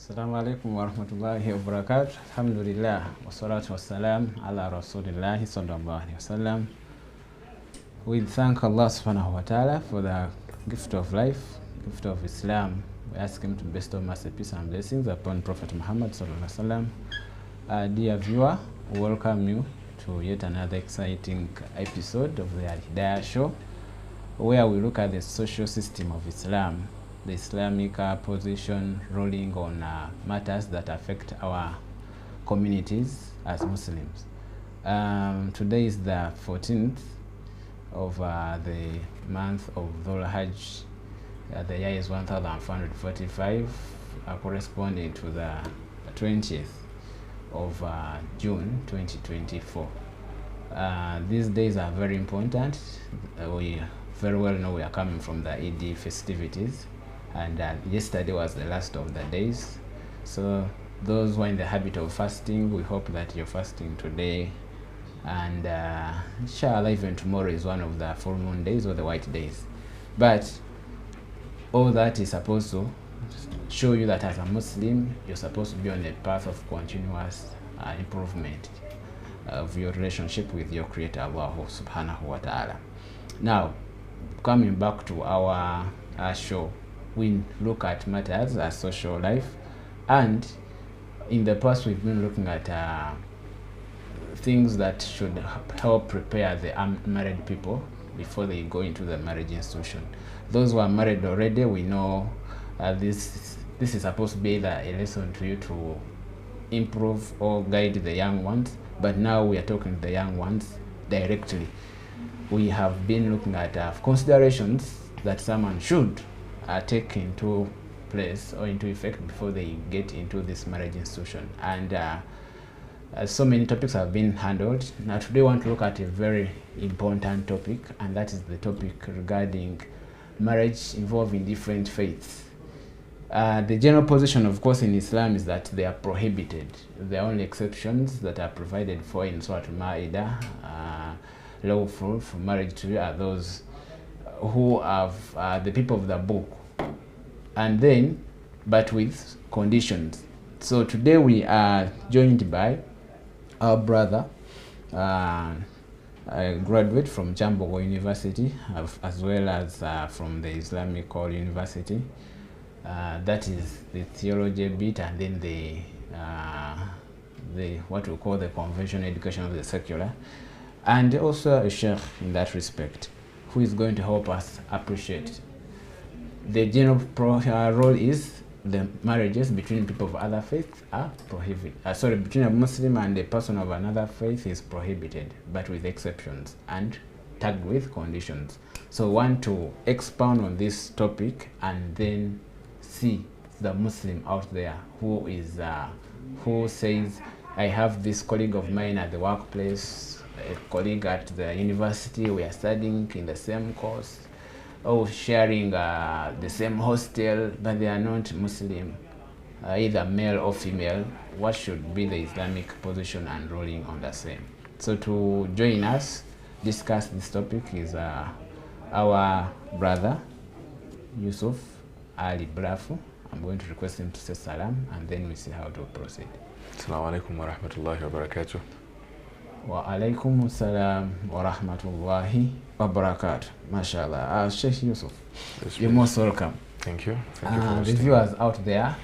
Assalamu alaikum wa rahmatullahi wa barakatuh. Alhamdulillah wa salatu wa salam ala rasulillahi sallallahu alaihi wasallam. We thank Allah subhanahu wa ta'ala for the gift of life, gift of Islam. We ask him to bestow mercy, peace and blessings upon Prophet Muhammad sallallahu alaihi wasallam. Dear viewer, we welcome you to yet another exciting episode of the Alhidaayah show, where we look at the social system of Islam, the Islamic position ruling on matters that affect our communities as Muslims. Today is the 14th of the month of Dhul Hajj. The year is 1445, corresponding to the 20th of June 2024. These days are very important. We very well know we are coming from the Eid festivities, and yesterday was the last of the days. So those who are in the habit of fasting, we hope that you're fasting today, and inshallah even tomorrow is one of the full moon days or the white days. But all that is supposed to show you that as a Muslim, you're supposed to be on a path of continuous improvement of your relationship with your Creator, Allah subhanahu wa ta'ala. Now, coming back to our show, we look at matters as social life, and in the past we've been looking at things that should help prepare the unmarried people before they go into the marriage institution. Those who are married already, we know this is supposed to be a lesson to you to improve or guide the young ones, but now we are talking to the young ones directly. We have been looking at considerations that someone should take into place or into effect before they get into this marriage institution. And so many topics have been handled. Now today I want to look at a very important topic, and that is the topic regarding marriage involving different faiths. The general position, of course, in Islam is that they are prohibited. The only exceptions that are provided for in Surah Al-Ma'idah, lawful for marriage to you, are those who have the people of the book, and then but with conditions. So today we are joined by our brother, a graduate from Jambogo University, as well as from the Islamic All University. That is the theology bit, and then the what we call the conventional education of the secular, and also a sheikh in that respect, who is going to help us appreciate the general role is the marriages between people of other faiths are prohibited. Between a Muslim and a person of another faith is prohibited, but with exceptions and tagged with conditions. So we want to expound on this topic and then see the Muslim out there who is who says, I have this colleague of mine at the workplace, a colleague at the university, we are studying in the same course, or sharing the same hostel, but they are not Muslim, either male or female. What should be the Islamic position and ruling on the same? So to join us, discuss this topic is our brother, Yusuf Ali Brafu. I'm going to request him to say salam, and then we see how to proceed. Assalamu alaikum wa rahmatullahi wa barakatuh. Wa alaikum salam wa rahmatullahi wa barakatuh. MashaAllah. Sheikh Yusuf, you're most welcome. Thank you. Thank you for hosting. The viewers out there,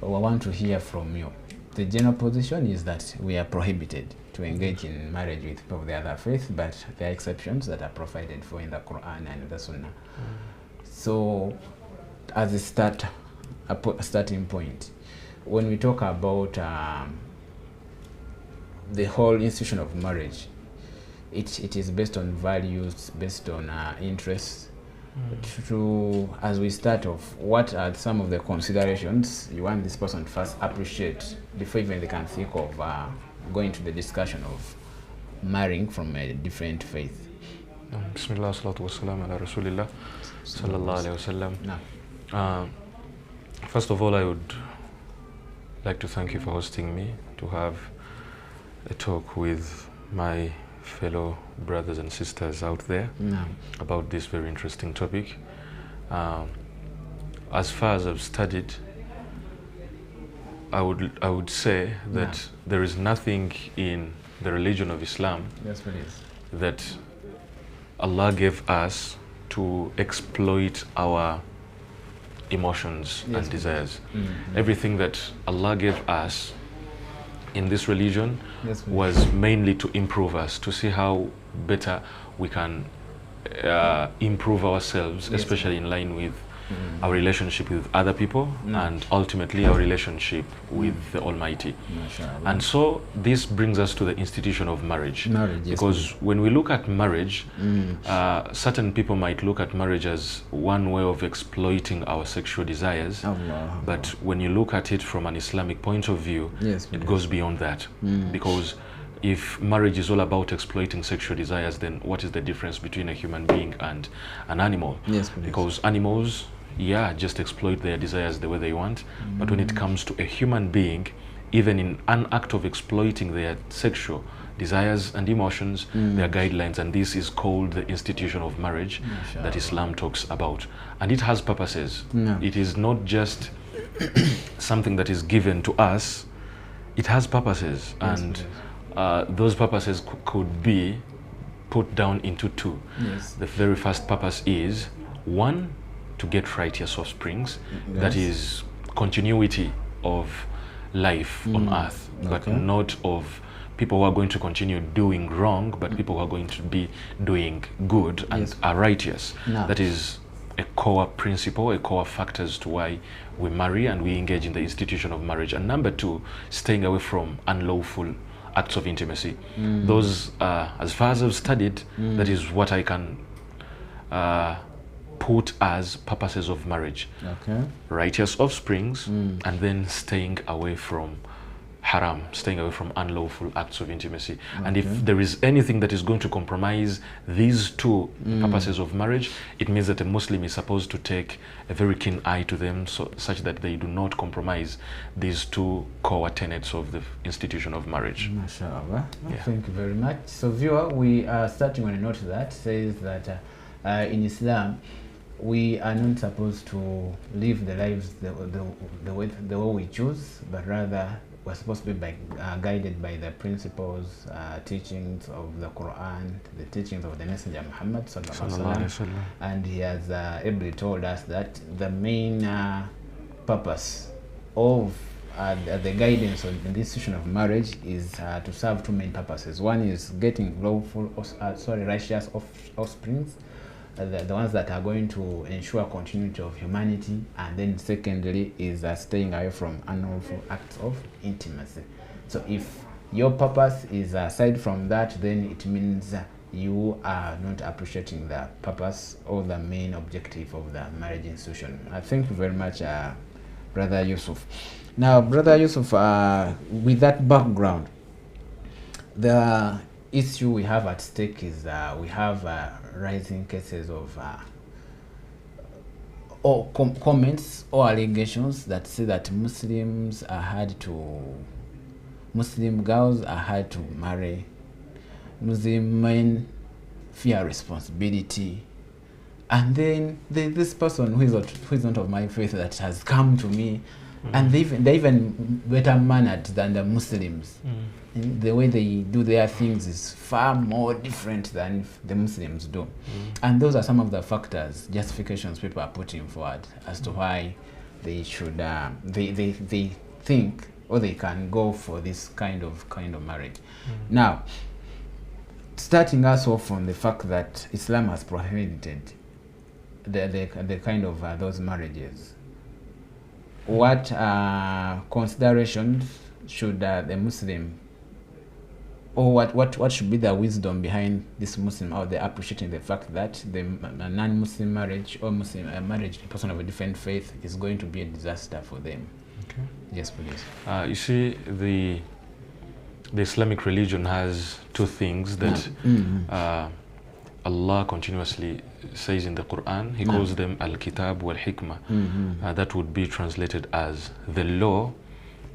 we want to hear from you. The general position is that we are prohibited to engage in marriage with people of the other faith, but there are exceptions that are provided for in the Quran and the Sunnah. So, as a starting point, when we talk about the whole institution of marriage, it is based on values, based on interests. As we start off, what are some of the considerations you want this person to first appreciate before even they can think of going to the discussion of marrying from a different faith? Bismillah, salatu wassalam ala rasulillah, sallallahu alayhi wasallam. First of all, I would like to thank you for hosting me to have a talk with my fellow brothers and sisters out there about this very interesting topic. As far as I've studied, I would say that there is nothing in the religion of Islam that Allah gave us to exploit our emotions and desires. Everything that Allah gave us in this religion was mainly to improve us, to see how better we can improve ourselves, especially in line with our relationship with other people and ultimately our relationship with the Almighty. And so this brings us to the institution of marriage. Because when we look at marriage, certain people might look at marriage as one way of exploiting our sexual desires. But when you look at it from an Islamic point of view, it goes beyond that. Because if marriage is all about exploiting sexual desires, then what is the difference between a human being and an animal? Because animals, just exploit their desires the way they want. But when it comes to a human being, even in an act of exploiting their sexual desires and emotions, there are guidelines, and this is called the institution of marriage that Islam talks about. And it has purposes. It is not just something that is given to us. It has purposes, and those purposes could be put down into two. The very first purpose is, one, to get righteous offsprings. That is continuity of life on earth, but not of people who are going to continue doing wrong, but people who are going to be doing good and are righteous. That is a core principle, a core factor as to why we marry and we engage in the institution of marriage. And number two, staying away from unlawful acts of intimacy. Those, as far as I've studied, that is what I can put as purposes of marriage. Righteous offsprings, and then staying away from haram, staying away from unlawful acts of intimacy. And if there is anything that is going to compromise these two purposes of marriage, it means that a Muslim is supposed to take a very keen eye to them, such that they do not compromise these two core tenets of the institution of marriage. MashaAllah. Thank you very much. So viewer, we are starting on a note that says that in Islam, we are not supposed to live the lives the way we choose, but rather we're supposed to be guided by the principles, teachings of the Quran, the teachings of the Messenger Muhammad sallallahu alaihi wasallam. And he has ably told us that the main purpose of the guidance of the institution of marriage is to serve two main purposes. One is getting righteous offsprings, the ones that are going to ensure continuity of humanity, and then secondly is staying away from unlawful acts of intimacy. So if your purpose is aside from that, then it means you are not appreciating the purpose or the main objective of the marriage institution. Thank you very much, Brother Yusuf. Now, Brother Yusuf, with that background, the issue we have at stake is we have rising cases of comments or allegations that say that Muslim girls are hard to marry, Muslim men fear responsibility, and then this person who is not of my faith that has come to me, and they're even better mannered than the Muslims. The way they do their things is far more different than the Muslims do. And those are some of the factors, justifications people are putting forward as to why they should, they think or they can go for this kind of marriage. Now, starting us off from the fact that Islam has prohibited the kind of those marriages, what considerations should the Muslim, or what should be the wisdom behind this Muslim out there appreciating the fact that the non-Muslim marriage or Muslim marriage, a person of a different faith, is going to be a disaster for them? Yes, please. You see, the Islamic religion has two things that Allah continuously says in the Quran. He calls them Al-Kitab wal-Hikmah. That would be translated as the law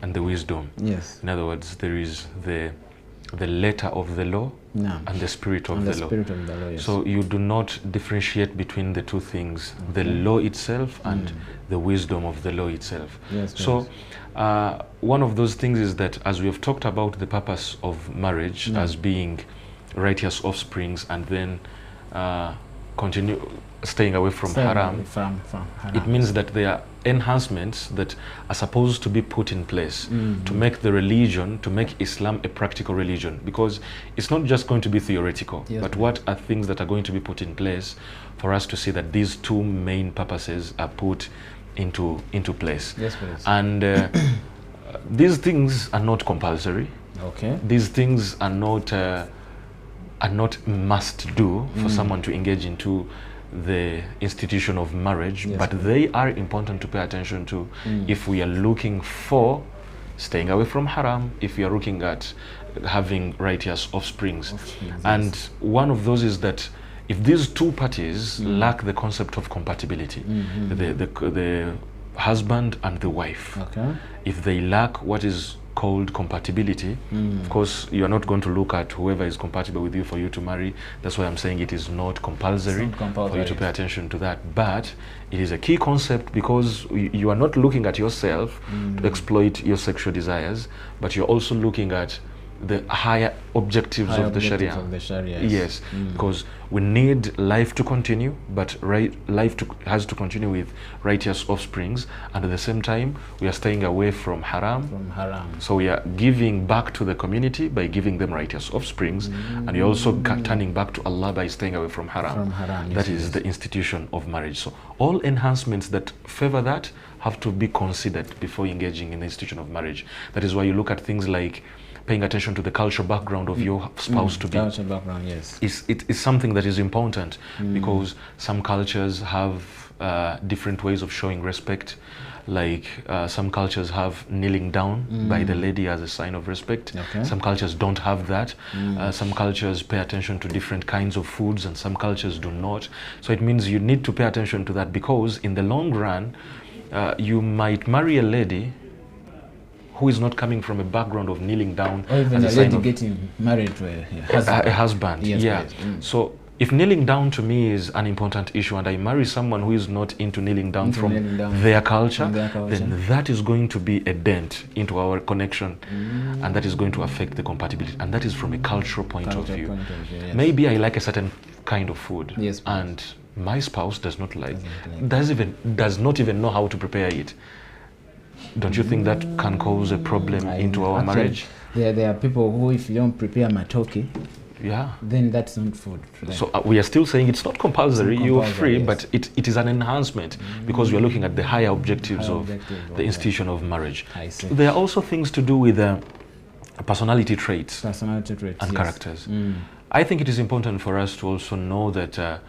and the wisdom. Yes. In other words, there is the the letter of the law and the spirit of the law. Yes. So you do not differentiate between the two things, the law itself and the wisdom of the law itself. Yes, so one of those things is that, as we have talked about the purpose of marriage as being righteous offsprings, and then continue staying away from haram, it means that there are enhancements that are supposed to be put in place to make the religion, to make Islam a practical religion, because it's not just going to be theoretical, but what are things that are going to be put in place for us to see that these two main purposes are put into place. Yes, please. And these things are not compulsory. Okay. These things are not must do for someone to engage into the institution of marriage, but they are important to pay attention to if we are looking for staying away from haram, if we are looking at having righteous offsprings. And one of those is that if these two parties lack the concept of compatibility, the husband and the wife, if they lack what is called compatibility, of course you are not going to look at whoever is compatible with you for you to marry. That's why I'm saying it is not compulsory for you to pay attention to that, but it is a key concept, because you are not looking at yourself to exploit your sexual desires, but you're also looking at the higher objectives of the Sharia. Yes, because we need life to continue, but life has to continue with righteous offsprings, and at the same time we are staying away from haram. So we are giving back to the community by giving them righteous offsprings, and you're also turning back to Allah by staying away from haram. That is the institution of marriage. So all enhancements that favor that have to be considered before engaging in the institution of marriage. That is why you look at things like paying attention to the cultural background of your spouse to be. Cultural background, yes. It is something that is important, because some cultures have different ways of showing respect. Like some cultures have kneeling down by the lady as a sign of respect. Some cultures don't have that. Some cultures pay attention to different kinds of foods, and some cultures do not. So it means you need to pay attention to that, because in the long run, you might marry a lady who is not coming from a background of kneeling down, or even a lady getting married to a husband. Yes, so if kneeling down to me is an important issue, and I marry someone who is not into kneeling down from their culture, then that is going to be a dent into our connection, and that is going to affect the compatibility, and that is from a cultural point of view. Maybe I like a certain kind of food, and my spouse does not like, does not even know how to prepare it. Don't you think that can cause a problem into our marriage? There are people who, if you don't prepare matoke, then that's not food for them. So we are still saying it's not compulsory, you are free, but it is an enhancement, because we are looking at the higher objectives of the institution of marriage. There are also things to do with personality traits and characters. I think it is important for us to also know that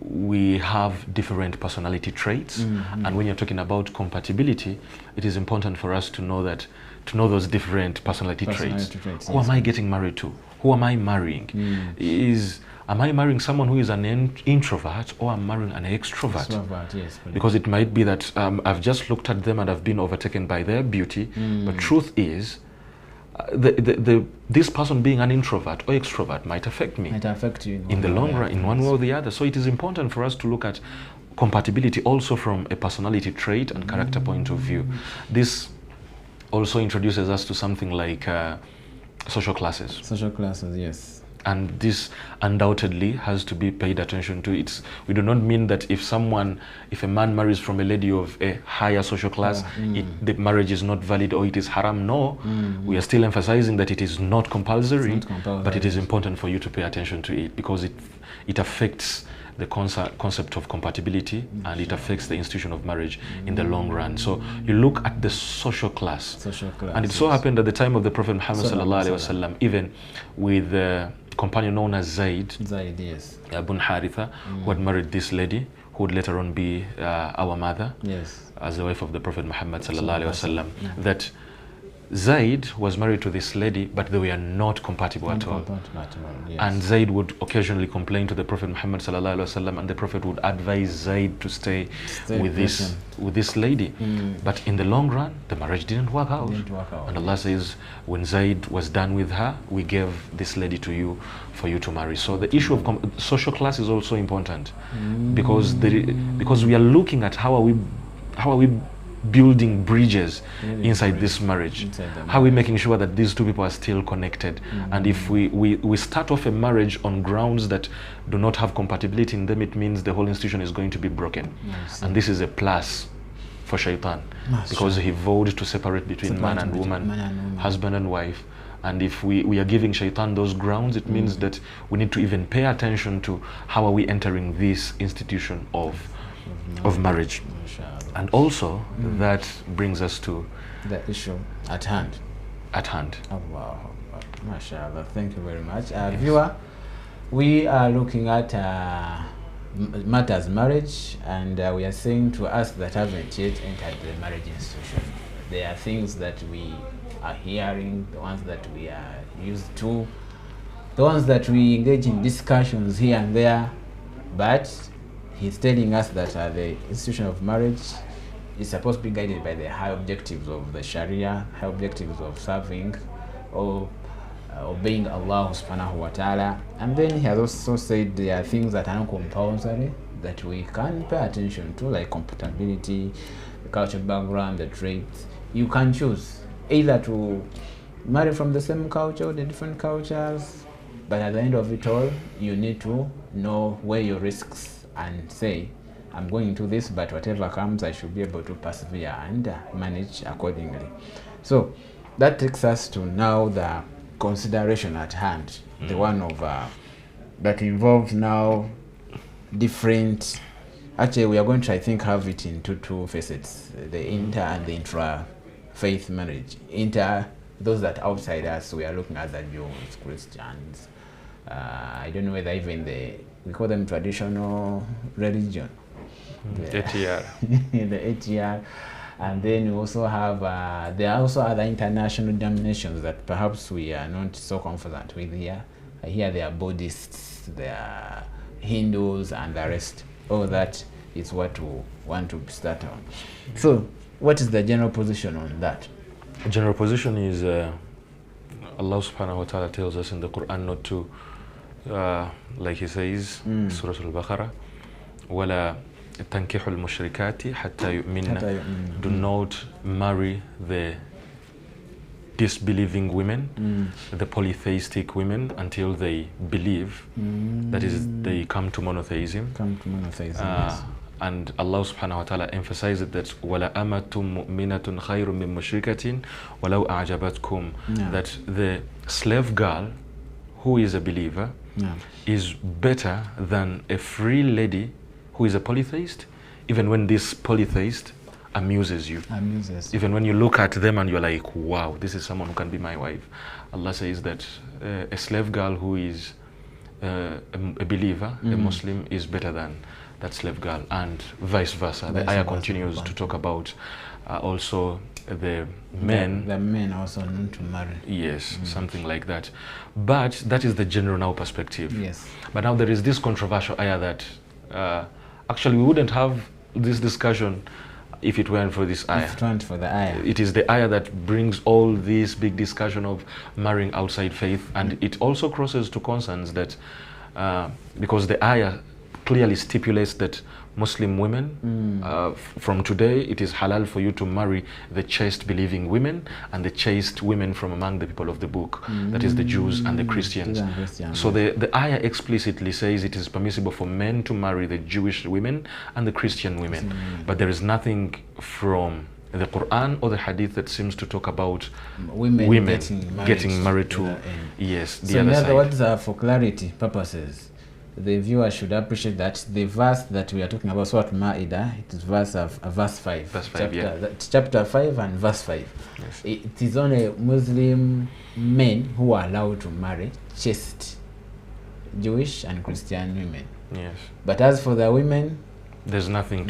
we have different personality traits, and when you're talking about compatibility, it is important for us to know those different personality traits. Who am I getting married to? Who am I marrying? Am I marrying someone who is an introvert, or am I marrying an extrovert? Because it might be that I've just looked at them and I've been overtaken by their beauty, but truth is, this person being an introvert or extrovert might affect me. Might affect you in the long run, in one way or the other. So it is important for us to look at compatibility also from a personality trait and character point of view. This also introduces us to something like social classes. Social classes, yes. And this undoubtedly has to be paid attention to. We do not mean that if a man marries from a lady of a higher social class, the marriage is not valid or it is haram. No, we are still emphasizing that it is not compulsory, but it is important for you to pay attention to it, because it affects the concept of compatibility, and it affects the institution of marriage in the long run. So you look at the social class. And it so happened at the time of the Prophet Muhammad sallallahu alaihi wasallam, even with the companion known as Zayd ibn Haritha, who had married this lady, who would later on be our mother, as the wife of the Prophet Muhammad sallallahu alaihi wasallam, that Zaid was married to this lady, but they were not compatible at all. Yes. And Zaid would occasionally complain to the Prophet Muhammad sallallahu alaihi wasallam, and the Prophet would advise Zaid to stay with this lady. But in the long run, the marriage didn't work out. And Allah says, when Zaid was done with her, we gave this lady to you for you to marry. So the issue of social class is also important, because we are looking at how are we building bridges inside this marriage. How are we making sure that these two people are still connected? And if we start off a marriage on grounds that do not have compatibility in them, it means the whole institution is going to be broken. And this is a plus for shaitan, because he vowed to separate between man and woman, husband and wife. And if we are giving shaitan those grounds, it means that we need to even pay attention to how are we entering this institution of marriage. And also that brings us to the issue at hand. Allah. MashaAllah, thank you very much. Viewer, we are looking at matters marriage, and we are saying to us that haven't yet entered the marriage institution, there are things that we are hearing, the ones that we are used to, the ones that we engage in discussions here and there, but he's telling us that the institution of marriage is supposed to be guided by the high objectives of the Sharia, high objectives of serving or obeying Allah subhanahu wa ta'ala. And then he has also said there are things that are not compulsory that we can pay attention to, like compatibility, the cultural background, the traits. You can choose either to marry from the same culture or the different cultures, but at the end of it all, you need to know where your risks and say, I'm going into this, but whatever comes, I should be able to persevere and manage accordingly. So that takes us to now the consideration at hand, the one of that involves now different. Actually, we are going to, I think, have it into two facets: the inter and the intra-faith marriage. Inter, those that outside us, we are looking at the Jews, Christians. I don't know whether even we call them traditional religion. The ATR. The ATR. And then we also have, there are also other international denominations that perhaps we are not so confident with here. Here there are Buddhists, there are Hindus, and the rest. All that is what we want to start on. So, what is the general position on that? The general position is Allah subhanahu wa ta'ala tells us in the Quran not to, like he says, Surah Al-Baqarah, وَلَا تَنْكِحُ الْمُشْرِكَاتِ حَتَّى يُؤْمِنَّ. Do not marry the disbelieving women, the polytheistic women, until they believe. That is, they come to monotheism. Yes. And Allah subhanahu wa ta'ala emphasized that وَلَا أَمَةٌ مُؤْمِنَةٌ خَيْرٌ مِّن مُشْرِكَةٍ وَلَوْ أَعْجَبَتْكُمْ. That the slave girl who is a believer is better than a free lady who is a polytheist, even when this polytheist amuses you. Even when you look at them and you're like, wow, this is someone who can be my wife. Allah says that a slave girl who is a believer, a Muslim, is better than that slave girl, and vice versa. The ayah continues to talk about also the men. The men also need to marry. Yes, something like that. But that is the general now perspective. Yes. But now there is this controversial ayah that actually we wouldn't have this discussion if it weren't for this ayah. If it weren't for the ayah. It is the ayah that brings all this big discussion of marrying outside faith, and it also crosses to concerns that because the ayah clearly stipulates that Muslim women, from today, it is halal for you to marry the chaste believing women and the chaste women from among the people of the book, that is the Jews and the Christians. So the ayah explicitly says it is permissible for men to marry the Jewish women and the Christian women. But there is nothing from the Quran or the Hadith that seems to talk about women getting married to yes, the so other in side. other words, for clarity purposes, the viewer should appreciate that the verse that we are talking about, Surah Ma'idah, it is verse 5. Verse 5, chapter 5 and verse 5. Yes. It is only Muslim men who are allowed to marry chaste Jewish and Christian women. Yes. But as for the women, there's nothing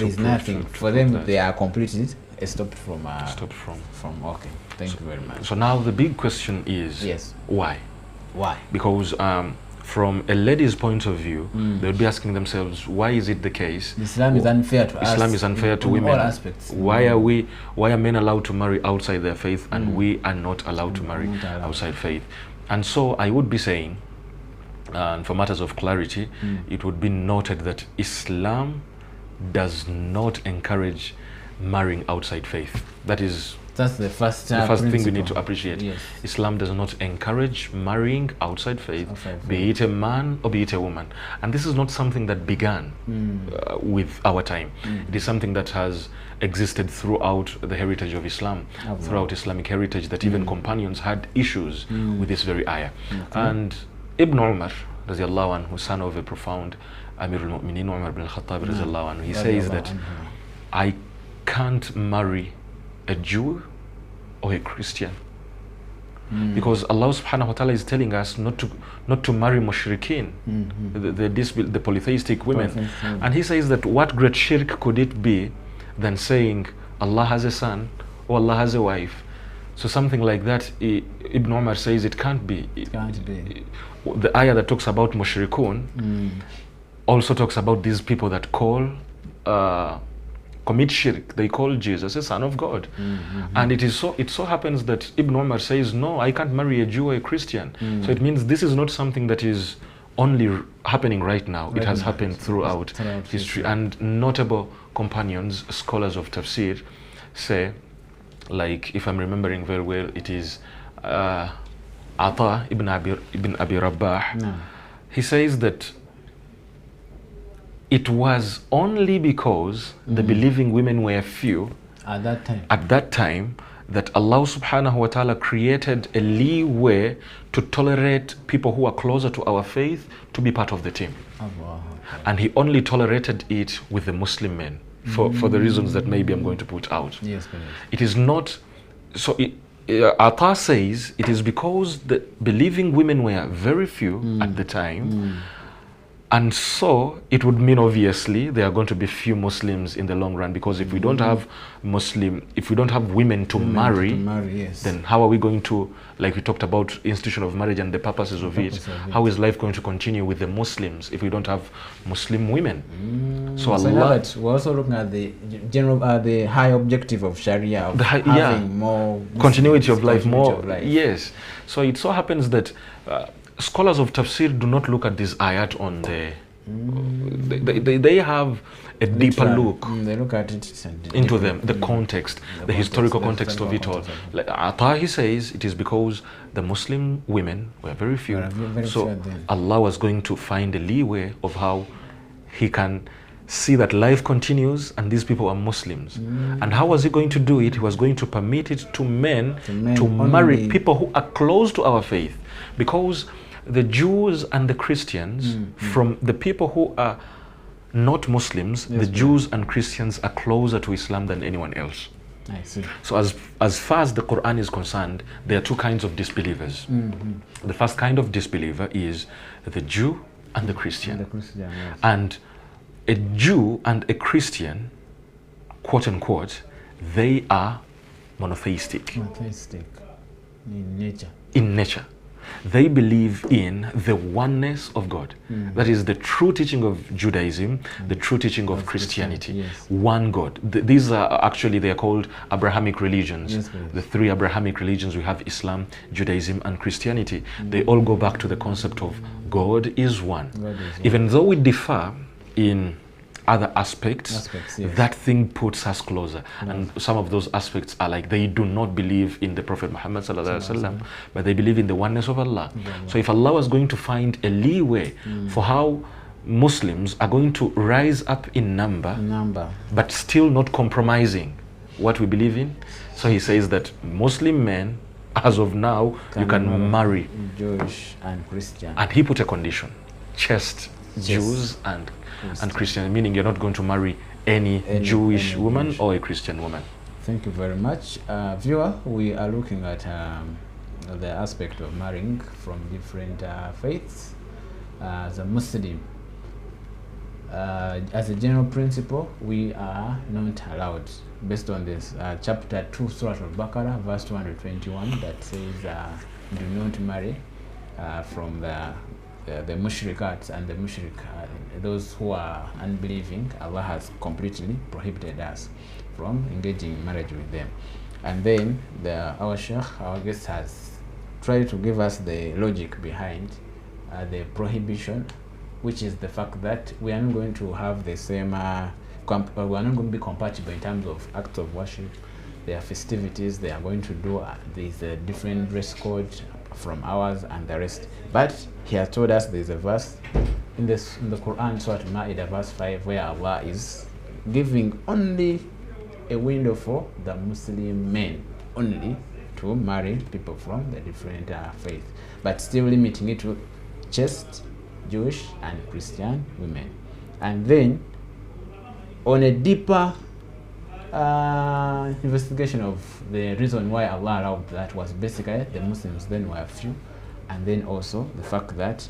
for them. They are completed stopped from okay, thank you very much. So now the big question is, yes, why? Because from a lady's point of view, they would be asking themselves, why is it the case Islam is unfair to us? Islam is unfair to women. All aspects. Why are men allowed to marry outside their faith and we are not allowed to marry outside faith? And so I would be saying, and for matters of clarity, it would be noted that Islam does not encourage marrying outside faith. That's the first thing we need to appreciate. Yes. Islam does not encourage marrying outside faith, be it a man or be it a woman. And this is not something that began with our time. It is something that has existed throughout the heritage of Islam, throughout Islamic heritage, that even companions had issues with this very ayah. And Ibn Umar, radiallahu anhu, son of a profound Amir al-Mu'mineen, Umar ibn al-Khattab, radiallahu anhu, he says that I can't marry a Jew or a Christian because Allah subhanahu wa ta'ala is telling us not to marry mushrikeen, the polytheistic women. And he says that what great shirk could it be than saying Allah has a son or Allah has a wife? So something like that, Ibn Umar says it can't be. It can't be. The ayah that talks about mushrikun also talks about these people that commit shirk. They call Jesus a son of God. And it so happens that Ibn Umar says, no, I can't marry a Jew or a Christian. So it means this is not something that is only happening right now. It has happened throughout history. And notable companions, scholars of tafsir, say, like, if I'm remembering very well, it is Ata ibn Abi Rabbah. He says that it was only because the believing women were few at that time that Allah subhanahu wa ta'ala created a leeway to tolerate people who are closer to our faith to be part of the team. And he only tolerated it with the Muslim men for the reasons that maybe I'm going to put out. Yes, it is not so. Ata says it is because the believing women were very few at the time. And so it would mean obviously there are going to be few Muslims in the long run, because if we don't have women to marry, yes, then how are we going to, like we talked about institution of marriage and the purposes of it, how is life going to continue with the Muslims if we don't have Muslim women? So Allah, we're also looking at the general, the high objective of Sharia, of having more continuity of life, yes. So it so happens that scholars of tafsir do not look at this ayat on the they have a deeper look. They look at it into them, the context, the historical context of it all. Like Ata, he says it is because the Muslim women were very few, so Allah was going to find a leeway of how he can see that life continues and these people are Muslims. And how was he going to do it? He was going to permit it to men to marry people who are close to our faith, because the Jews and the Christians, from the people who are not Muslims, the Jews and Christians are closer to Islam than anyone else. I see. So as far as the Quran is concerned, there are two kinds of disbelievers. The first kind of disbeliever is the Jew and the Christian. Yes. And a Jew and a Christian, quote unquote, they are monotheistic. In nature. They believe in the oneness of God. That is the true teaching of Judaism, the true teaching of Christianity. Yes. One God. These are actually, they are called Abrahamic religions. Yes, the three Abrahamic religions, we have Islam, Judaism, and Christianity. They all go back to the concept of God is one. Even though we differ in other aspects, yes, that thing puts us closer. And some of those aspects are like, they do not believe in the Prophet Muhammad sallallahu alaihi wasallam, but they believe in the oneness of Allah. So if Allah was going to find a leeway for how Muslims are going to rise up in number, but still not compromising what we believe in, so he says that Muslim men, as of now, you can marry Jewish and Christian. And he put a condition: chaste Jews and Christian, meaning you're not going to marry any Jewish woman or a Christian woman. Thank you very much. Viewer, we are looking at the aspect of marrying from different faiths. As a Muslim, as a general principle, we are not allowed, based on this chapter 2, Surah Al-Baqarah, verse 221, that says, do not marry from the mushrikats and the mushrik, those who are unbelieving. Allah has completely prohibited us from engaging in marriage with them. And then our Sheikh, our guest, has tried to give us the logic behind the prohibition, which is the fact that we are not going to have the same, we are not going to be compatible in terms of acts of worship, their festivities. They are going to do there's a different dress code from ours and the rest. But he has told us there's a verse in the Quran, Surah Al-Ma'idah, verse 5, where Allah is giving only a window for the Muslim men only to marry people from the different faith, but still limiting it to chaste Jewish and Christian women. And then on a deeper investigation of the reason why Allah allowed that was basically the Muslims then were few, and then also the fact that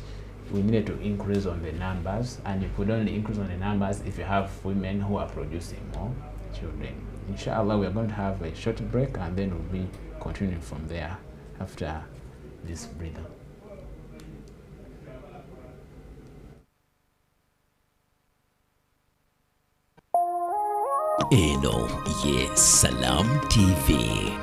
we needed to increase on the numbers, and you could only increase on the numbers if you have women who are producing more children. Inshallah, we are going to have a short break, and then we'll be continuing from there after this breather. Eno Ye Salam TV.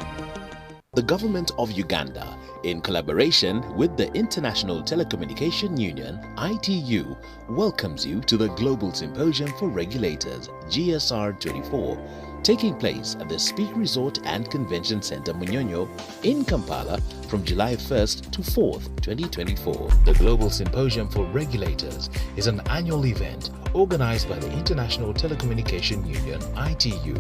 The government of Uganda, in collaboration with the International Telecommunication Union, ITU, welcomes you to the Global Symposium for Regulators, GSR 24, taking place at the Speak Resort and Convention Center, Munyonyo, in Kampala from July 1st to 4th, 2024. The Global Symposium for Regulators is an annual event organized by the International Telecommunication Union, ITU.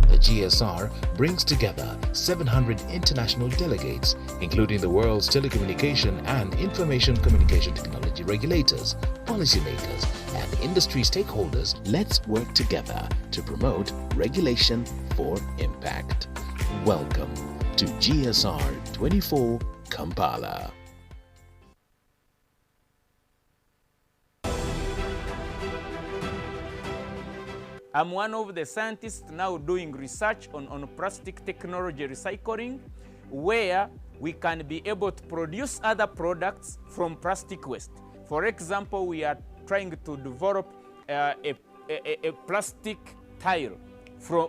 The GSR brings together 700 international delegates, including the world's telecommunication and information communication technology regulators, policymakers, and industry stakeholders. Let's work together to promote regulation for impact. Welcome to GSR 24 Kampala. I'm one of the scientists now doing research on plastic technology recycling, where we can be able to produce other products from plastic waste. For example, we are trying to develop a plastic tile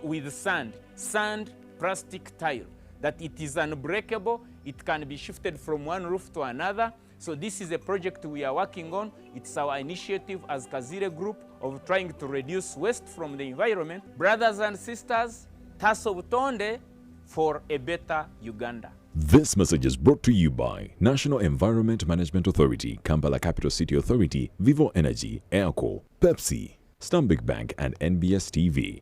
with sand plastic tile, that it is unbreakable, it can be shifted from one roof to another. So this is a project we are working on. It's our initiative as Kazire Group of trying to reduce waste from the environment. Brothers and sisters, Taso Butonde for a better Uganda. This message is brought to you by National Environment Management Authority, Kampala Capital City Authority, Vivo Energy, Airco, Pepsi, Stanbic Bank, and NBS TV.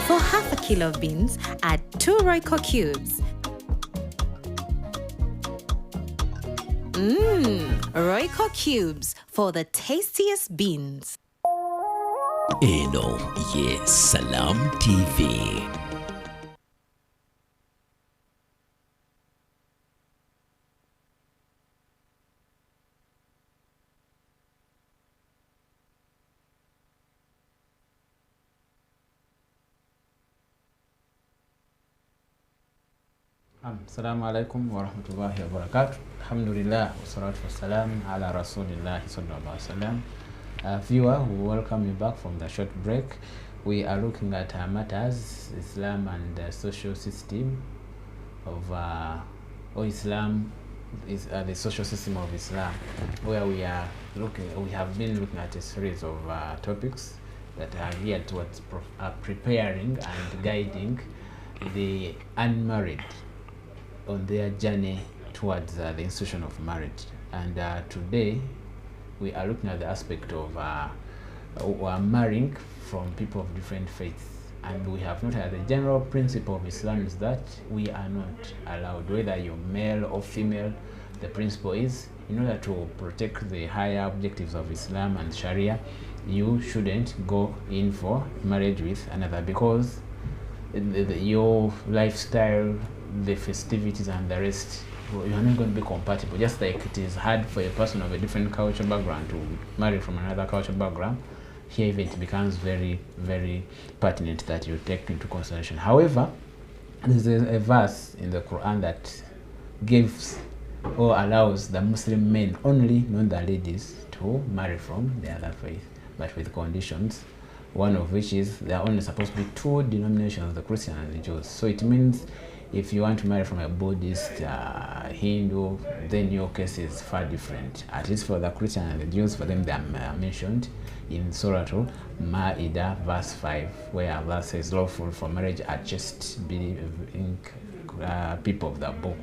For half a kilo of beans, add 2 Royco cubes. Royco cubes for the tastiest beans. Eno Ye Salam TV. Assalamu alaikum wa rahmatullahi wa barakatuh. Alhamdulillah wa salatu wa salam ala rasulillah sallallahu alaihi wasallam. Viewer, we welcome you back from the short break. We are looking at matters, Islam and the social system of Islam is the social system of Islam, where we have been looking at a series of topics that are geared towards preparing and guiding the unmarried on their journey towards the institution of marriage. And today we are looking at the aspect of marrying from people of different faiths. And we have noted that the general principle of Islam is that we are not allowed, whether you're male or female, the principle is, in order to protect the higher objectives of Islam and Sharia, you shouldn't go in for marriage with another, because your lifestyle, the festivities and the rest, you are not going to be compatible. Just like it is hard for a person of a different cultural background to marry from another cultural background, here it becomes very, very pertinent that you take into consideration. However, there's a verse in the Quran that gives or allows the Muslim men only, not the ladies, to marry from the other faith, but with conditions. One of which is there are only supposed to be two denominations, the Christian and the Jews. So it means if you want to marry from a Buddhist, Hindu, then your case is far different. At least for the Christian and the Jews, for them they are mentioned in Surah Ma'idah verse 5, where Allah says lawful for marriage are just believing people of the book,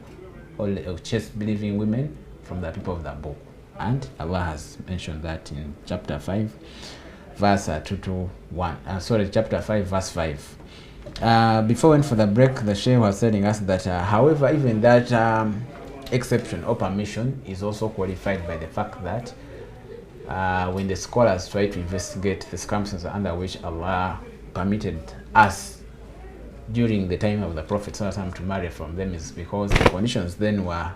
or just believing women from the people of the book. And Allah has mentioned that in chapter 5 verse 2 to 1. Chapter 5 verse 5. Before we went for the break, the Shaykh was telling us that however, even that exception or permission is also qualified by the fact that when the scholars try to investigate the circumstances under which Allah permitted us during the time of the Prophet to marry from them, is because the conditions then were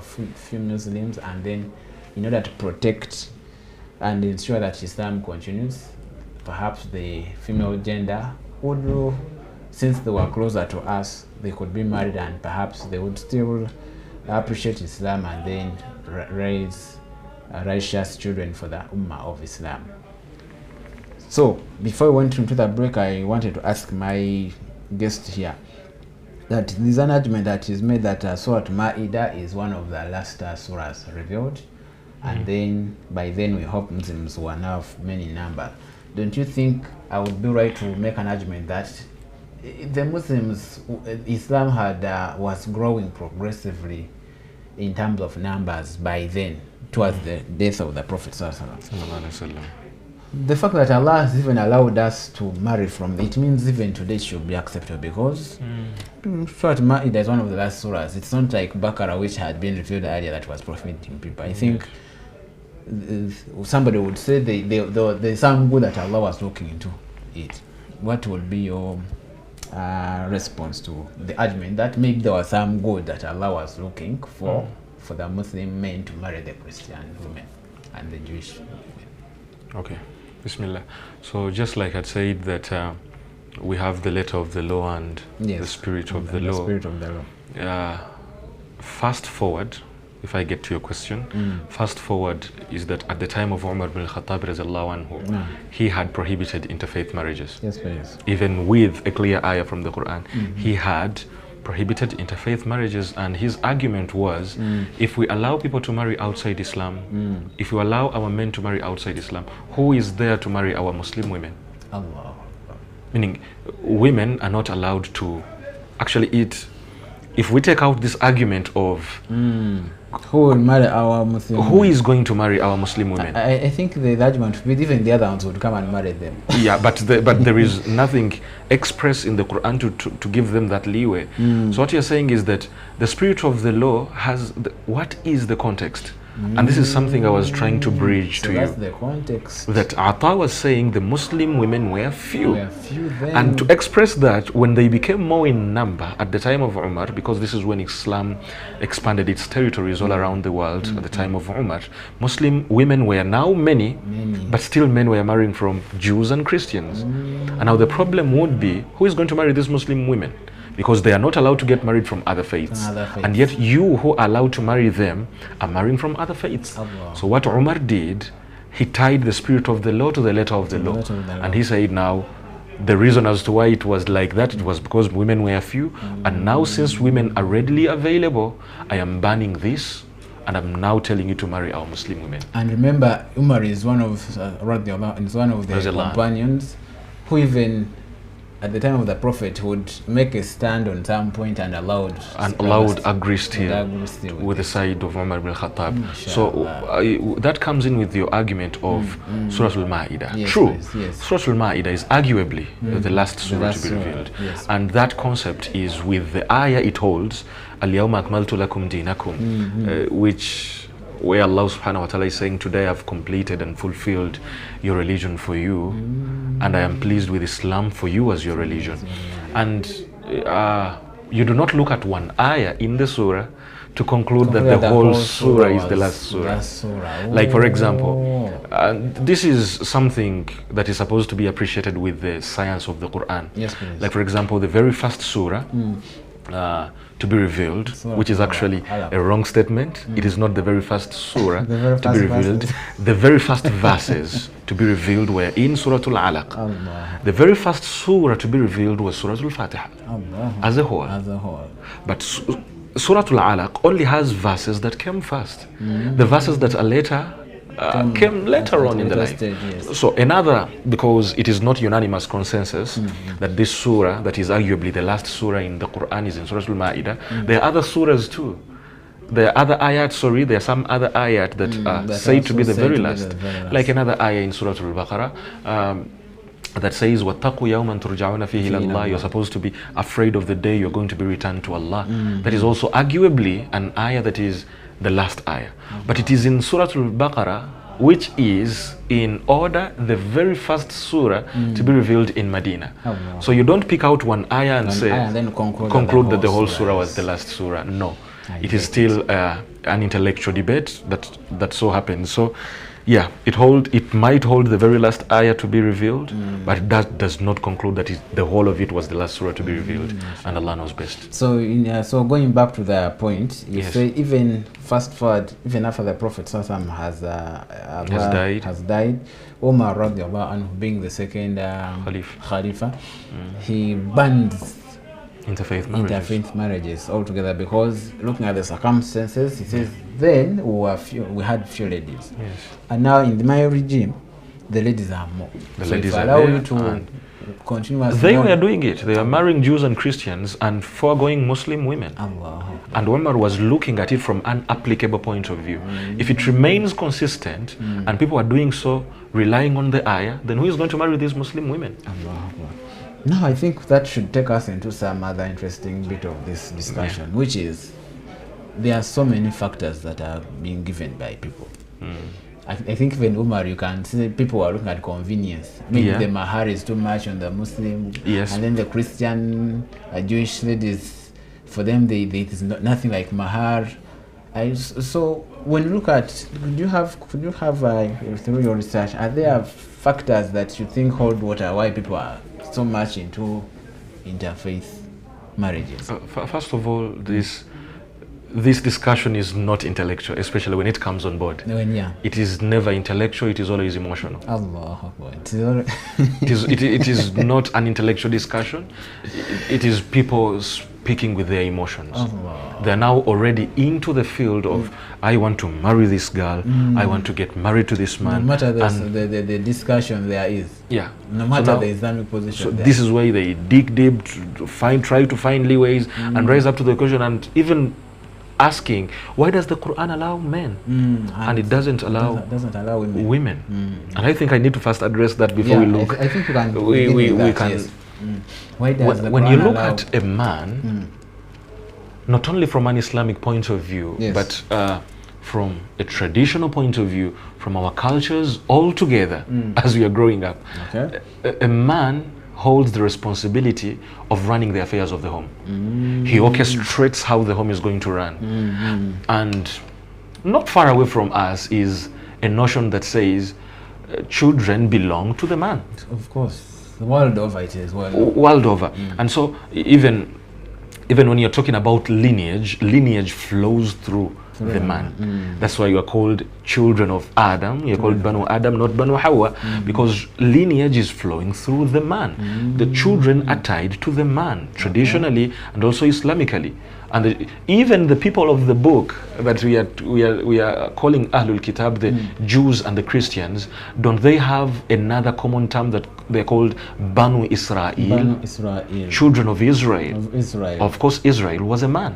few Muslims, and then in order to protect and ensure that Islam continues, perhaps the female gender would, since they were closer to us, they could be married, and perhaps they would still appreciate Islam and then raise righteous children for the Ummah of Islam. So, before we went into the break, I wanted to ask my guest here that there's an argument that is made that Surah Ma'idah is one of the last surahs revealed, and then by then we hope Muslims who are now many in number. Don't you think I would be right to make an argument that the Muslims, Islam was growing progressively in terms of numbers by then, towards the death of the Prophet ﷺ? The fact that Allah has even allowed us to marry from it means even today it should be acceptable, because Surah Ma'idah is one of the last surahs. It's not like Baqarah, which had been revealed earlier, that was prohibiting people. I think somebody would say there's some good that Allah was looking into it. What would be your response to the argument that maybe there was some good that Allah was looking for the Muslim men to marry the Christian women and the Jewish women? Okay, Bismillah. So just like I said that we have the letter of the law and the spirit of the law. Spirit of the law. Fast forward, if I get to your question, fast forward is that at the time of Umar bin al-Khattab radiallahu anhu, he had prohibited interfaith marriages. Yes, please. Even with a clear ayah from the Quran, he had prohibited interfaith marriages, and his argument was, if we allow people to marry outside Islam, if we allow our men to marry outside Islam, who is there to marry our Muslim women? Allah. Meaning, women are not allowed to actually eat. If we take out this argument of who will marry our Muslim who is going to marry our Muslim women, I think the argument with even the other ones would come and marry them. Yeah, but there is nothing expressed in the Quran to give them that leeway. So what you're saying is that the spirit of the law has what is the context? And this is something I was trying to bridge to that's you. the context. That Ata was saying the Muslim women were few. Then. And to express that, when they became more in number at the time of Umar, because this is when Islam expanded its territories all around the world at the time of Umar, Muslim women were now many, but still men were marrying from Jews and Christians. And now the problem would be, who is going to marry these Muslim women? because they are not allowed to get married from other faiths. And yet you who are allowed to marry them are marrying from other faiths. So what Umar did, he tied the spirit of the law to the letter of the law. And he said, now the reason as to why it was like that, it was because women were few, and now since women are readily available, I am banning this, and I'm now telling you to marry our Muslim women. And remember, Umar is one of the companions who even at the time of the Prophet would make a stand on some point and allowed agree still with the side of Umar ibn Khattab. So that comes in with your argument of Surah Al-Ma'idah. Yes, True, yes. Surah Al-Ma'idah is arguably the last surah to be revealed. And that concept is with the ayah it holds, Al-Yawma akmaltu lakum dinakum, where Allah subhanahu wa ta'ala is saying, today I've completed and fulfilled your religion for you, and I am pleased with Islam for you as your religion. And you do not look at one ayah in the surah to conclude that the whole surah is the last surah. Like for example, this is something that is supposed to be appreciated with the science of the Quran. Yes, please. Like for example, the very first surah to be revealed, which is actually a wrong statement. It is not the very first surah to be revealed. The very first verses to be revealed were in Surah Al-Alaq. The very first surah to be revealed was Surah Al-Fatiha as a whole. But Surah Al-Alaq only has verses that came first. The verses that are later came later on in the life. Yes. So another, because it is not unanimous consensus that this surah, that is arguably the last surah in the Quran, is in Surah Al-Ma'idah. There are other surahs too. There are other ayat, there are some other ayat that are said to be the very last. Like another ayah in Surah Al-Baqarah that says, وَاتَّقُوا يَوْمًا تُرْجَعُونَ فِيهِ إِلَى اللَّهِ. You're supposed to be afraid of the day you're going to be returned to Allah. That is also arguably an ayah that is the last ayah. But it is in Surah Al-Baqarah, which is in order the very first surah to be revealed in Medina. So you don't pick out one ayah and say, then conclude that the whole surah was the last surah. No, it is still an intellectual debate that so happens. So yeah, it might hold the very last ayah to be revealed, but that does not conclude that the whole of it was the last surah to be revealed, and Allah knows best. So so going back to the point, you say even fast forward, even after the Prophet has died, Umar radiallahu anhu, being the second Khalifa, he banned interfaith marriages altogether, because looking at the circumstances, he says then we had few ladies, and now in my regime the ladies are more. The ladies if are allow there, you to continue. They were doing it. They were marrying Jews and Christians and foregoing Muslim women. And Umar was looking at it from an applicable point of view. If it remains consistent and people are doing so relying on the ayah, then who is going to marry these Muslim women? Now I think that should take us into some other interesting bit of this discussion, which is there are so many factors that are being given by people. I think even Umar, you can see people are looking at convenience. Maybe the mahar is too much on the Muslim, and then the Christian, Jewish ladies, for them there is nothing like mahar. So when you look at, could you have through your research, are there factors that you think hold water why people are so much into interfaith marriages? First of all, this discussion is not intellectual, especially when it comes on board. It is never intellectual, it is always emotional. It is not an intellectual discussion. It is people speaking with their emotions. They are now already into the field of, I want to marry this girl, I want to get married to this man. No matter the discussion there is. No matter the Islamic position. So this is why they dig deep, try to find leeways and rise up to the question, and even asking, why does the Quran allow men and it doesn't allow women? And I think I need to first address that before we look. I think we can. We can. Yes. Why does the when Quran you look allow at a man, not only from an Islamic point of view, but from a traditional point of view, from our cultures all together as we are growing up, a man holds the responsibility of running the affairs of the home. He orchestrates how the home is going to run. And not far away from us is a notion that says children belong to the man. Of course. The world over it is. World over. And so even even when you're talking about lineage, lineage flows through the man. That's why you are called children of Adam. You're called Banu Adam, not Banu Hawa, because lineage is flowing through the man. The children are tied to the man, traditionally and also Islamically. And even the people of the book that we are calling Ahlul Kitab, the Jews and the Christians, don't they have another common term that they're called Banu Israel? Banu Israel. Children of Israel. Of Israel. Of course, Israel was a man.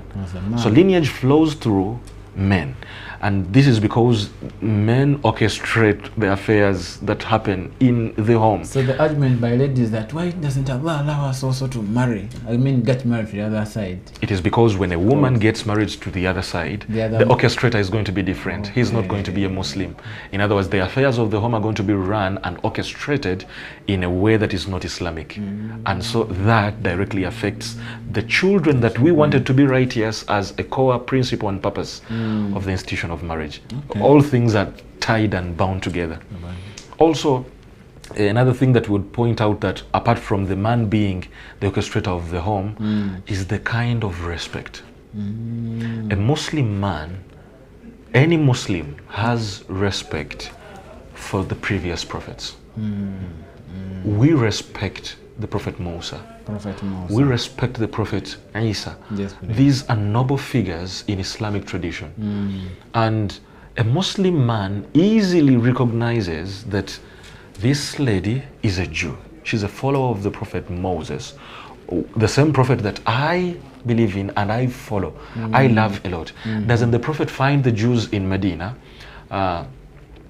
So lineage flows through men. And this is because men orchestrate the affairs that happen in the home. So the argument by ladies that why doesn't Allah allow us also to marry? I mean, get married to the other side. It is because when a woman gets married to the other side, the orchestrator is going to be different. He's not going to be a Muslim. In other words, the affairs of the home are going to be run and orchestrated in a way that is not Islamic. And so that directly affects the children that we wanted to be righteous as a core principle and purpose of the institution of marriage. All things are tied and bound together. Also, another thing that would point out that apart from the man being the orchestrator of the home is the kind of respect. A Muslim man, any Muslim has respect for the previous prophets. We respect the Prophet Musa. We respect the Prophet Isa. Yes, these are noble figures in Islamic tradition. And a Muslim man easily recognizes that this lady is a Jew. She's a follower of the Prophet Moses, the same prophet that I believe in and I follow. I love a lot. Doesn't the Prophet find the Jews in Medina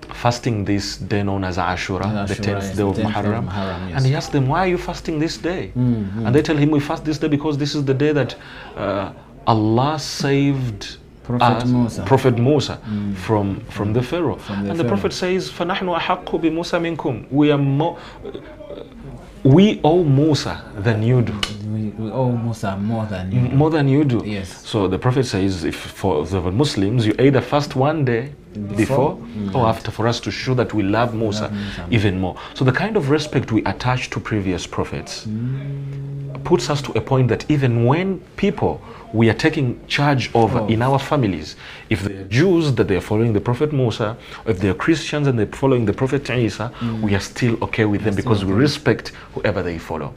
fasting this day known as Ashura, the 10th day of Muharram, yes. And he asks them, why are you fasting this day? And they tell him, we fast this day because this is the day that Allah saved Prophet Musa from the Pharaoh. And the Prophet says, فَنَحْنُ أَحَقُّ بِمُوسَى مِنْكُمْ. We owe Musa than you do. We owe Musa more than you do. More than you do. Yes. So the Prophet says, if for the Muslims, you either fast one day before or after, for us to show that we love Musa even more. So the kind of respect we attach to previous prophets puts us to a point that even when people we are taking charge over in our families, if they're Jews that they're following the Prophet Musa, or if they're Christians and they're following the Prophet Isa, we are still okay with them because we respect whoever they follow.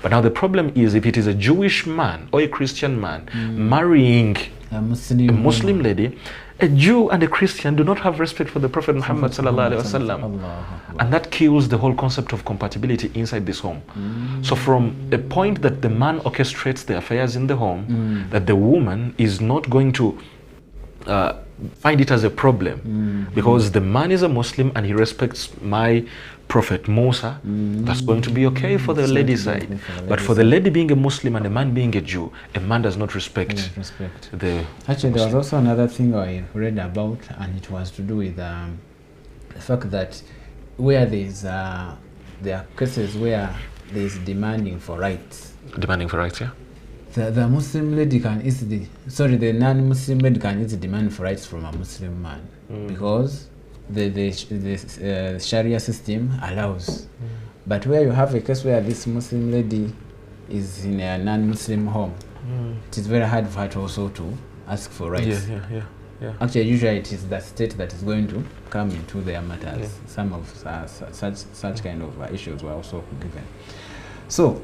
But now the problem is if it is a Jewish man or a Christian man marrying a Muslim lady, a Jew and a Christian do not have respect for the Prophet Muhammad sallallahu alaihi wasallam, and that kills the whole concept of compatibility inside this home. So from a point that the man orchestrates the affairs in the home, that the woman is not going to find it as a problem because the man is a Muslim and he respects my Prophet Musa, that's going to be okay for the lady side. But for the lady being a Muslim and the man being a Jew, a man does not respect the Actually, there was also another thing I read about, and it was to do with the fact that where there are cases where there is demanding for rights. Demanding for rights, yeah? The Muslim lady can easily, the non-Muslim lady can easily demand for rights from a Muslim man because the Sharia system allows. But where you have a case where this Muslim lady is in a non-Muslim home, it is very hard for her to also to ask for rights. Yeah. Actually, usually it is the state that is going to come into their matters. Some of such kind of issues were also given. So,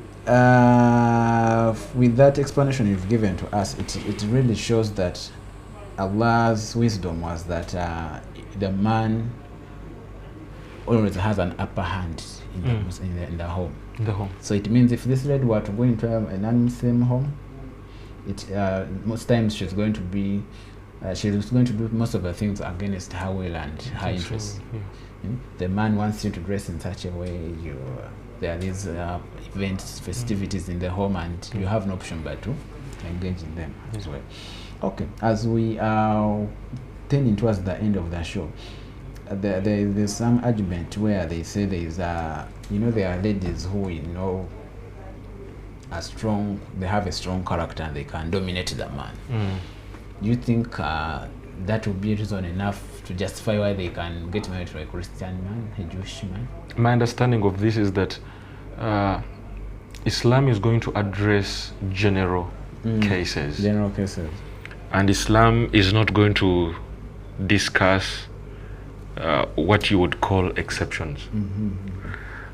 with that explanation you've given to us, it really shows that Allah's wisdom was that the man always has an upper hand in the home. So it means if this lady were to go into a non-Muslim home, most times she's going to do most of the things against her will and her interests. The man wants you to dress in such a way. There are these events, festivities in the home, and you have no option but to engage in them as well. Okay, as we are tending towards the end of the show, there's some argument where they say there are ladies who are strong, they have a strong character and they can dominate the man. Do you think that would be reason enough to justify why they can get married to a Christian man, a Jewish man? My understanding of this is that Islam is going to address general cases. General cases. And Islam is not going to discuss what you would call exceptions.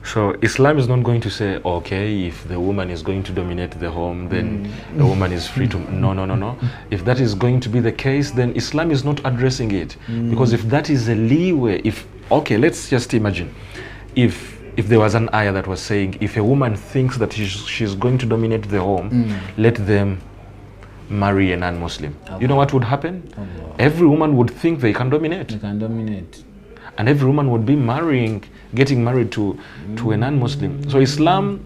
So Islam is not going to say, okay, if the woman is going to dominate the home, then the woman is free to... No. If that is going to be the case, then Islam is not addressing it. Because if that is a leeway, okay, let's just imagine, if there was an ayah that was saying, if a woman thinks that she's going to dominate the home, let them marry a non-Muslim. You know what would happen? Every woman would think they can dominate. They can dominate. And every woman would be getting married to a non-Muslim. So Islam,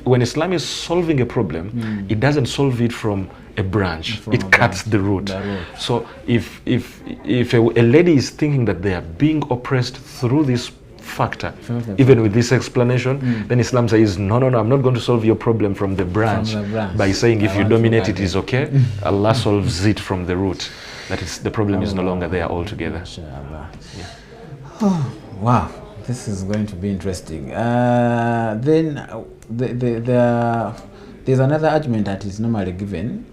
when Islam is solving a problem, it doesn't solve it from a branch. It cuts the root. So if a lady is thinking that they are being oppressed through this factor, even with this explanation, then Islam says, no, I'm not going to solve your problem from the branch, by saying if you dominate it is okay. Allah solves it from the root. That is, the problem is no longer there altogether. Oh, wow, this is going to be interesting. Then there's another argument that is normally given.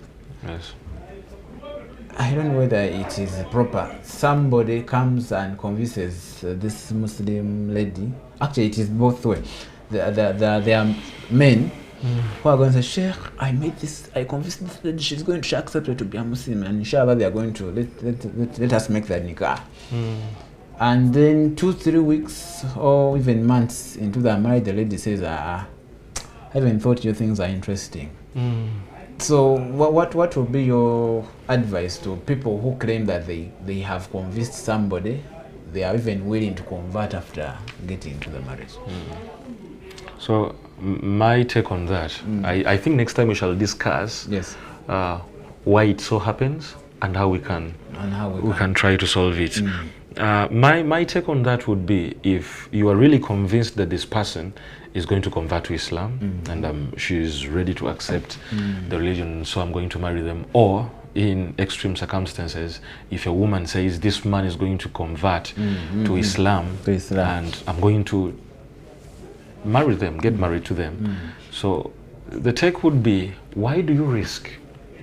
Yes. I don't know whether it is proper. Somebody comes and convinces this Muslim lady. Actually, it is both ways. There are men who are going to say, Sheikh, I convinced this lady, she's going to accept her to be a Muslim, and inshallah they are going to let us make that nikah. And then 2-3 weeks or even months into their marriage, the lady says, I haven't thought your things are interesting. So what would be your advice to people who claim that they have convinced somebody, they are even willing to convert after getting into the marriage? So my take on that, I think next time we shall discuss why it so happens and how we can try to solve it. My take on that would be, if you are really convinced that this person is going to convert to Islam and she is ready to accept the religion, so I'm going to marry them. Or in extreme circumstances, if a woman says this man is going to convert to Islam and I'm going to marry them, get married to them. So the take would be, why do you risk?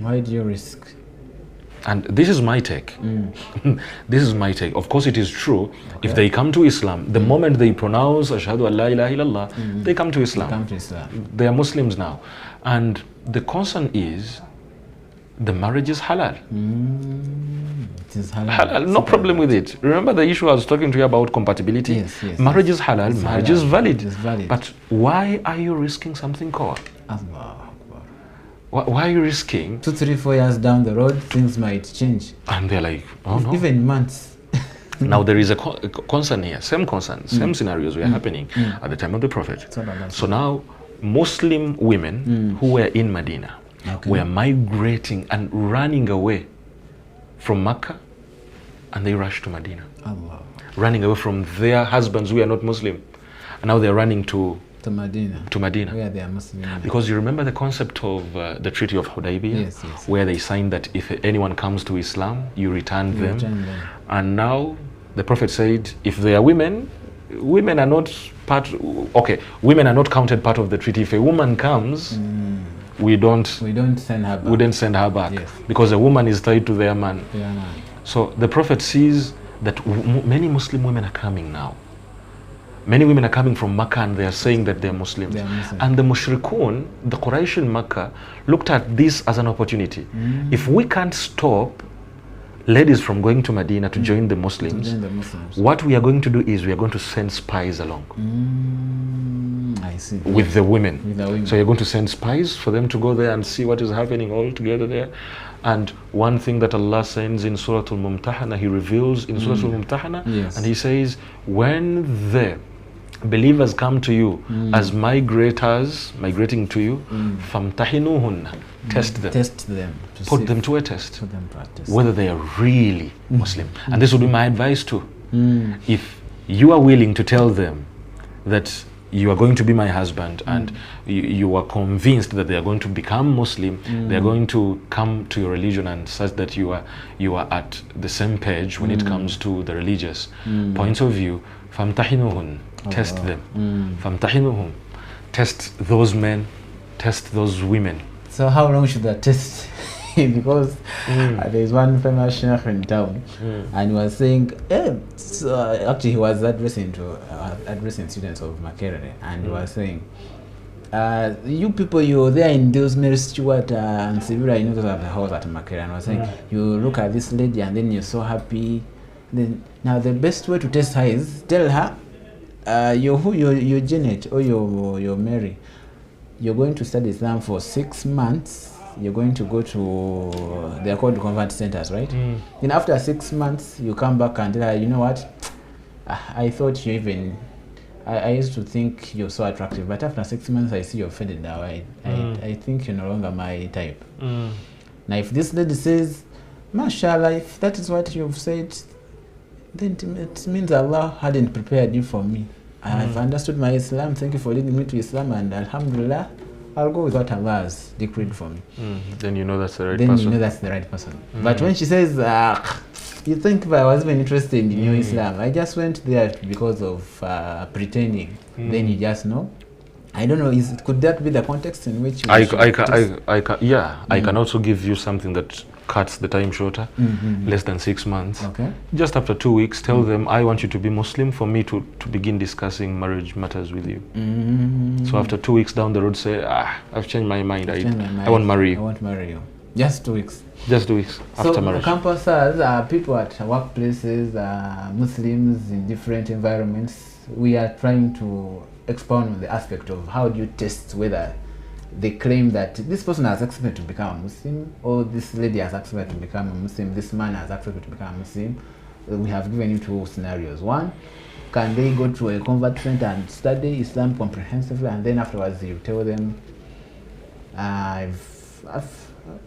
Why do you risk? And this is my take. This is my take. Of course, it is true. If they come to Islam, the moment they pronounce Ashhadu an la ilaha illallah, they come to Islam. They are Muslims now. And the concern is, the marriage is halal. It is halal. No problem with it. Remember the issue I was talking to you about compatibility? Yes. Marriage is halal, marriage is valid. It is valid. But why are you risking something core? Why are you risking? 2, 3, 4 years down the road, things might change. And they're like, oh no. Even months. Now there is a concern here, same scenarios were happening at the time of the Prophet. So now Muslim women who were in Medina were migrating and running away from Mecca, and they rushed to Medina. Running away from their husbands who are not Muslim. And now they're running to Medina. Where they are Muslim. Because you remember the concept of the Treaty of Alhidaayah, where they signed that if anyone comes to Islam, you return them. And now the Prophet said, if they are women are not women are not counted part of the treaty. If a woman comes, we don't send her back. We don't send her back, because a woman is tied to their man. So the Prophet sees that many Muslim women are coming now. Many women are coming from Makkah and they are saying that they are Muslims. And the Mushrikun, the Quraysh in Makkah, looked at this as an opportunity. If we can't stop ladies from going to Medina to join the Muslims, what we are going to do is we are going to send spies along. I see. With the women. So you're going to send spies for them to go there and see what is happening all together there. And one thing that Allah sends in Surah Al-Mumtahana, He reveals in Surah Al-Mumtahana, and He says, when the believers come to you as migrating to you, famtahinuhunna, test them. Put them to a test. Whether they are really Muslim. And this would be my advice too. If you are willing to tell them that you are going to be my husband, and you are convinced that they are going to become Muslim, they are going to come to your religion, and such that you are at the same page when it comes to the religious points of view, famtahinuhun, test them. Famtahinuhum, test those men, test those women. So how long should the test? Because there's one famous sheikh in town, and he was saying, actually he was addressing students of Makerere, and he was saying, you people, you're there in those Mary Stewart and Sevilla, you know, those are the house at Makerere, and I was saying, you look at this lady and then you're so happy. Then now the best way to test her is tell her, you're Janet or you're Mary. You're going to study Islam for 6 months. You're going to go to, they're called convert centers, right? Then after 6 months, you come back and tell her, you know what? I thought you even, I used to think you're so attractive, but after 6 months, I see you're faded now. I think you're no longer my type. Now, if this lady says, mashallah, if that is what you've said, then it means Allah hadn't prepared you for me. I've understood my Islam. Thank you for leading me to Islam, and alhamdulillah, I'll go with what Allah has decreed for me. Then you know that's the right person. Then you know that's the right person. But when she says, you think if I was even interested in your Islam, I just went there because of pretending. Then you just know. I don't know, could that be the context in which you I can also give you something that cuts the time shorter, less than 6 months. Okay. Just after 2 weeks, tell them, I want you to be Muslim for me to begin discussing marriage matters with you. So after 2 weeks down the road, say, I've changed my mind. I won't marry you. I won't marry you. Just 2 weeks. Just 2 weeks after marriage. So campusers, people at workplaces, Muslims in different environments, we are trying to expound on the aspect of how do you test whether they claim that this person has accepted to become a Muslim, or this lady has accepted to become a Muslim, this man has accepted to become a Muslim. We have given you 2 scenarios. One, can they go to a convert center and study Islam comprehensively, and then afterwards you tell them,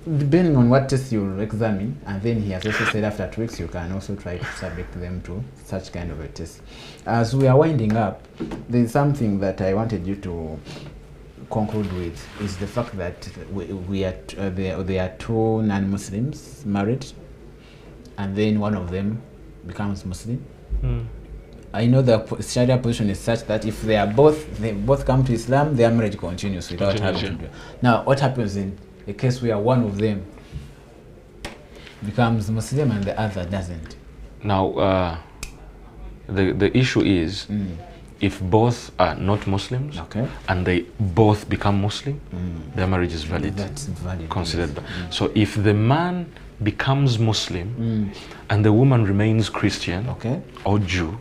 depending on what test you'll examine, and then he has also said after 2 weeks you can also try to subject them to such kind of a test. As we are winding up, there's something that I wanted you to conclude with, is the fact that there are 2 non-Muslims married, and then one of them becomes Muslim. I know the Sharia position is such that if they both come to Islam, their marriage continues without having to do it. Now, what happens in a case where one of them becomes Muslim and the other doesn't? Now, the issue is, if both are not Muslims, and they both become Muslim, their marriage is valid. That's valid. Considered. So if the man becomes Muslim and the woman remains Christian or Jew,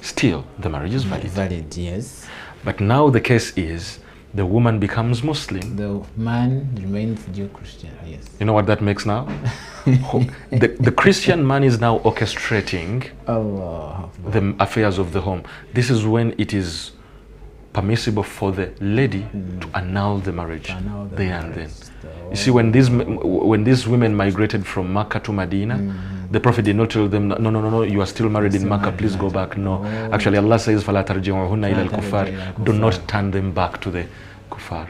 still the marriage is valid. Valid, yes. But now the case is, the woman becomes Muslim. The man remains Jew Christian, yes. You know what that makes now? the Christian man is now orchestrating the affairs of the home. This is when it is permissible for the lady to annul the marriage there and then. You see, when these women migrated from Makkah to Medina, the Prophet did not tell them, no, you are still married in Makkah, please go back. No. Actually, Allah says, فَلَا تَرْجِعُوهُنَّ إِلَى الْكُفَّارِ. Do not turn them back to the kuffar.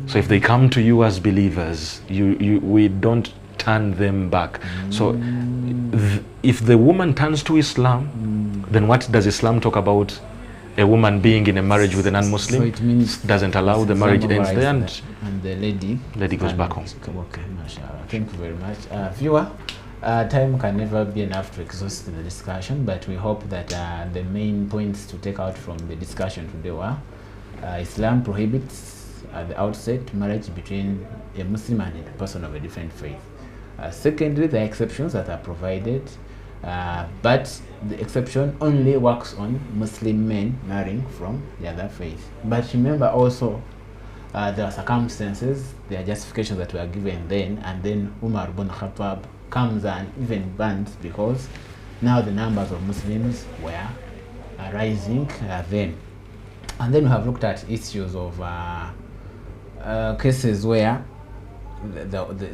So if they come to you as believers, we don't turn them back. So if the woman turns to Islam, then what does Islam talk about? A woman being in a marriage with a non-Muslim, so it means doesn't allow the marriage ends there, and the lady goes back home. Okay, mashallah. Thank you very much. Viewer, time can never be enough to exhaust the discussion, but we hope that the main points to take out from the discussion today were Islam prohibits at the outset marriage between a Muslim and a person of a different faith. Secondly, the exceptions that are provided, but the exception only works on Muslim men marrying from the other faith. But remember also, there are circumstances, there are justifications that were given then, and then Umar ibn Khattab comes and even bans, because now the numbers of Muslims were rising then. And then we have looked at issues of cases where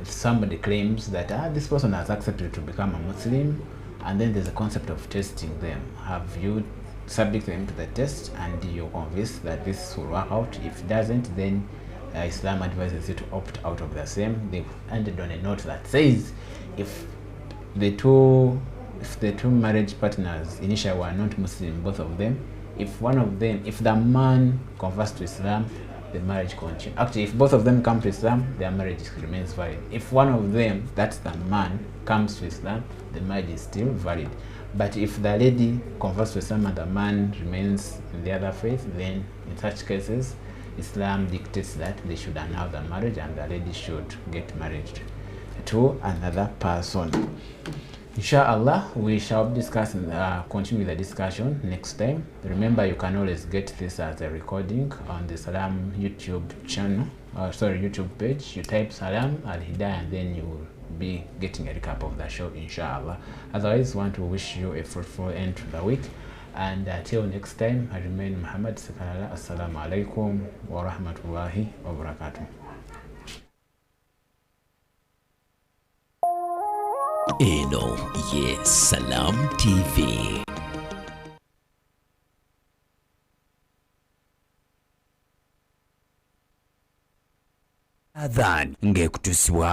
somebody claims that this person has accepted to become a Muslim, and then there's a concept of testing them. Have you subject them to the test and you're convinced that this will work out? If it doesn't, then Islam advises you to opt out of the same. They've ended on a note that says if the two marriage partners initially were not Muslim, both of them, if the man converts to Islam, the marriage continues. Actually, if both of them come to Islam, their marriage remains valid. If one of them, that's the man, comes to Islam, the marriage is still valid. But if the lady converts to Islam and the man remains in the other faith, then in such cases, Islam dictates that they should annul the marriage and the lady should get married to another person. Inshallah, we shall continue the discussion next time. Remember, you can always get this as a recording on the Salam YouTube channel, YouTube page. You type Salam Alhidaayah and then you will be getting a recap of the show, inshallah. Otherwise, I want to wish you a fruitful end to the week. And until next time, I remain Muhammad. Assalamu alaikum wa rahmatullahi wa barakatuh. Eno ye Salam TV. Adhan ngekutuswa